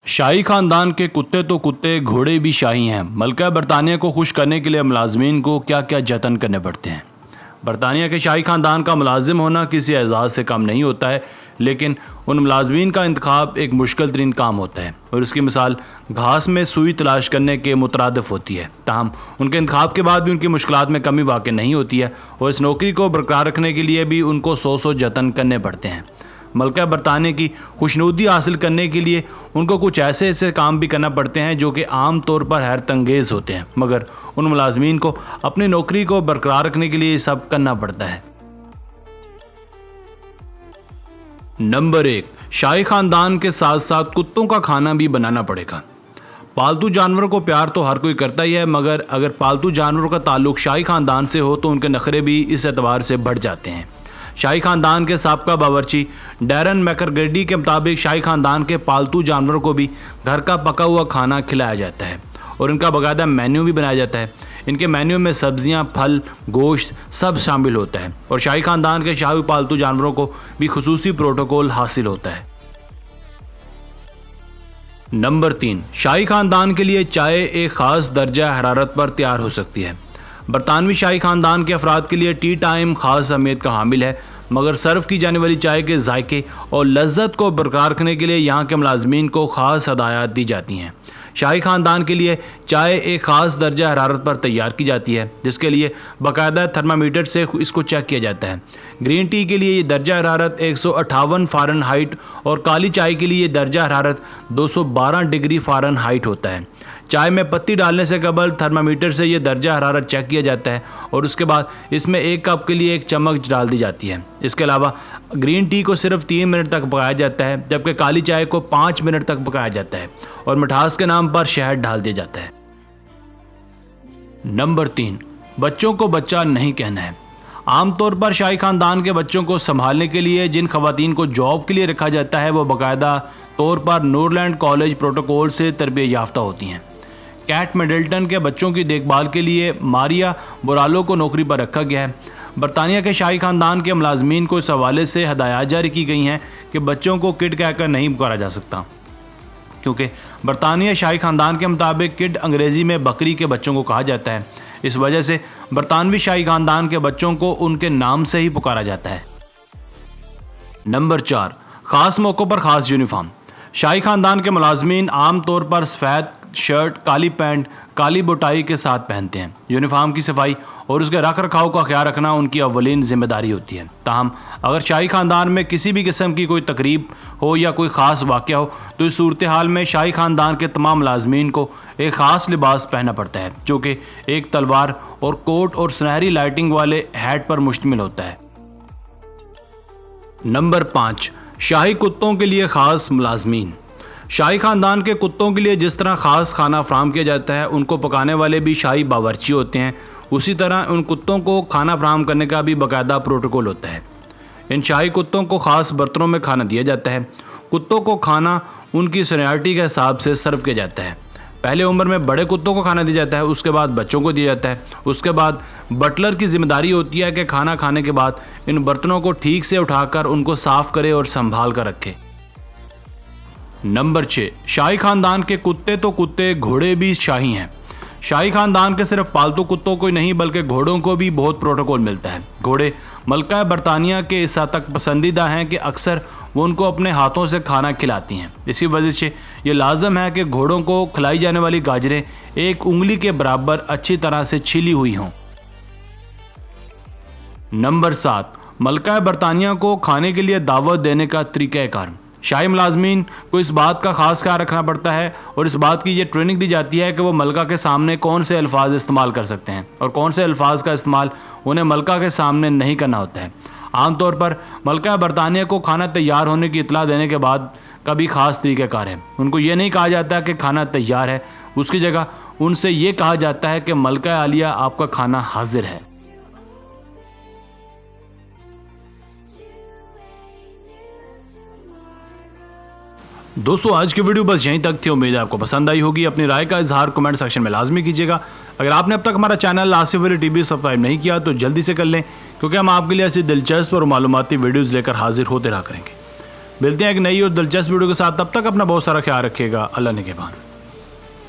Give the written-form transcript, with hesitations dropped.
शाही खानदान के कुत्ते तो कुत्ते, घोड़े भी शाही हैं। मलका बरतानिया को खुश करने के लिए मुलाजमीन को क्या क्या जतन करने पड़ते हैं। बरतानिया के शाही खानदान का मुलाजिम होना किसी एजाज़ से कम नहीं होता है, लेकिन उन मुलाजमीन का इंतखाब एक मुश्किल तरीन काम होता है और उसकी मिसाल घास में सुई तलाश करने के मुतरादिफ होती है। ताहम उनके इंतखाब के बाद भी उनकी मुश्किलात में कमी वाक़ई नहीं होती है और इस नौकरी को बरकरार रखने के लिए भी उनको सौ जतन करने पड़ते हैं। मलका बरतानिया की खुशनुदी हासिल करने के लिए उनको कुछ ऐसे काम भी करना पड़ते हैं जो कि आम तौर पर हैरत अंगेज़ होते हैं, मगर उन मुलाजमीन को अपनी नौकरी को बरकरार रखने के लिए सब करना पड़ता है। नंबर 1, शाही खानदान के साथ साथ कुत्तों का खाना भी बनाना पड़ेगा। पालतू जानवरों को प्यार तो हर कोई करता ही है, मगर अगर पालतू जानवरों का ताल्लुक शाही खानदान से हो तो उनके नखरे भी इस एतबार से बढ़ जाते हैं। शाही खानदान के साबका बावर्ची डैरन मैकग्रेडी के मुताबिक शाही खानदान के पालतू जानवरों को भी घर का पका हुआ खाना खिलाया जाता है और इनका बाकायदा मेन्यू भी बनाया जाता है। इनके मेन्यू में सब्जियां, फल, गोश्त सब शामिल होता है और शाही खानदान के शाही पालतू जानवरों को भी खुसूसी प्रोटोकॉल हासिल होता है। नंबर 3, शाही खानदान के लिए चाय एक ख़ास दर्जा हरारत पर तैयार हो सकती है। बरतानवी शाही खानदान के अफराद के लिए टी टाइम ख़ास अहमियत का हामिल है, मगर सर्व की जाने वाली चाय के जायके और लज्जत को बरकरार रखने के लिए यहाँ के मुलाजमीन को ख़ास हदायत दी जाती हैं। शाही खानदान के लिए चाय एक ख़ास दर्जा हरारत पर तैयार की जाती है, जिसके लिए बाकायदा थर्मामीटर से इसको चेक किया जाता है। ग्रीन टी के लिए ये दर्जा हरारत 158 फ़ारेनहाइट और काली चाय के लिए दर्जा हरारत 212 डिग्री फ़ारेनहाइट होता है। चाय में पत्ती डालने से कबल थर्मामीटर से ये दर्जा हरारत चेक किया जाता है और उसके बाद इसमें 1 कप के लिए 1 चम्मच डाल दी जाती है। इसके अलावा ग्रीन टी को सिर्फ 3 मिनट तक पकाया जाता है, जबकि काली चाय को 5 मिनट तक पकाया जाता है और मिठास के नाम पर शहद डाल दिया जाता है। नंबर 3, बच्चों को बच्चा नहीं कहना है। आमतौर पर शाही खानदान के बच्चों को संभालने के लिए जिन खवातीन को जॉब के लिए रखा जाता है वो बाकायदा तौर पर नूरलैंड कॉलेज प्रोटोकॉल से तरबियत याफ्ता होती हैं। कैट मिडल्टन के बच्चों की देखभाल के लिए मारिया बोरालो को नौकरी पर रखा गया है। बरतानिया के शाही खानदान के मुलाजमीन को इस हवाले से हदायत जारी की गई हैं कि बच्चों को किड कहकर नहीं पुकारा जा सकता, क्योंकि बरतानिया शाही खानदान के मुताबिक किड अंग्रेज़ी में बकरी के बच्चों को कहा जाता है। इस वजह से बरतानवी शाही खानदान के बच्चों को उनके नाम से ही पुकारा जाता है। नंबर 4, ख़ास मौक़ों पर ख़ास यूनिफॉर्म। शाही खानदान के मुलाजमीन आम तौर पर सफ़ेद शर्ट, काली पैंट, काली बोटाई के साथ पहनते हैं। यूनिफॉर्म की सफाई और उसके रख रखाव का ख्याल रखना उनकी अव्वलीन जिम्मेदारी होती है। ताहम अगर शाही खानदान में किसी भी किस्म की कोई तकरीब हो या कोई ख़ास वाक़या हो तो इस सूरत हाल में शाही खानदान के तमाम मुलाजमीन को एक ख़ास लिबास पहनना पड़ता है, जो कि एक तलवार और कोट और सुनहरी लाइटिंग वाले हैट पर मुश्तमिल होता है। नंबर 5, शाही कुत्तों के लिए ख़ास मुलाजमीन। शाही खानदान के कुत्तों के लिए जिस तरह ख़ास खाना फराहम किया जाता है, उनको पकाने वाले भी शाही बावर्ची होते हैं, उसी तरह उन कुत्तों को खाना फराहम करने का भी बाकायदा प्रोटोकॉल होता है। इन शाही कुत्तों को ख़ास बर्तनों में खाना दिया जाता है। कुत्तों को खाना उनकी सीनियरिटी के हिसाब से सर्व किया जाता है। पहले उम्र में बड़े कुत्तों को खाना दिया जाता है, उसके बाद बच्चों को दिया जाता है। उसके बाद बटलर की जिम्मेदारी होती है कि खाना खाने के बाद इन बर्तनों को ठीक से उठाकर उनको साफ़ करे और संभाल कर रखे। नंबर 6, शाही खानदान के कुत्ते तो कुत्ते, घोड़े भी शाही हैं। शाही खानदान के सिर्फ पालतू कुत्तों को ही नहीं बल्कि घोड़ों को भी बहुत प्रोटोकॉल मिलता है। घोड़े मलका बरतानिया के इस हद तक पसंदीदा हैं कि अक्सर वो उनको अपने हाथों से खाना खिलाती हैं। इसी वजह से ये लाजम है कि घोड़ों को खिलाई जाने वाली गाजरें 1 उंगली के बराबर अच्छी तरह से छिली हुई हों। नंबर 7, मलका बरतानिया को खाने के लिए दावत देने का तरीक़ाकार। शाही मुलाजमीन को इस बात का ख़ास ख्याल रखना पड़ता है और इस बात की ये ट्रेनिंग दी जाती है कि वो मलका के सामने कौन से अल्फाज इस्तेमाल कर सकते हैं और कौन से अल्फाज का इस्तेमाल उन्हें मलका के सामने नहीं करना होता है। आमतौर पर मलका बरतानिया को खाना तैयार होने की इतला देने के बाद का भी ख़ास तरीक़ाकार है। उनको ये नहीं कहा जाता कि खाना तैयार है, उसकी जगह उनसे ये कहा जाता है कि मलका आलिया आपका खाना हाजिर है। दोस्तों, आज की वीडियो बस यहीं तक थी। उम्मीद है आपको पसंद आई होगी। अपनी राय का इजहार कमेंट सेक्शन में लाजमी कीजिएगा। अगर आपने अब तक हमारा चैनल आसिफ वली टीवी सब्सक्राइब नहीं किया तो जल्दी से कर लें, क्योंकि हम आपके लिए ऐसी दिलचस्प और मालूमाती वीडियोज़ लेकर हाजिर होते रहा करेंगे। मिलते हैं एक नई और दिलचस्प वीडियो के साथ, तब तक अपना बहुत सारा ख्याल रखिएगा। अल्लाह निगहबान।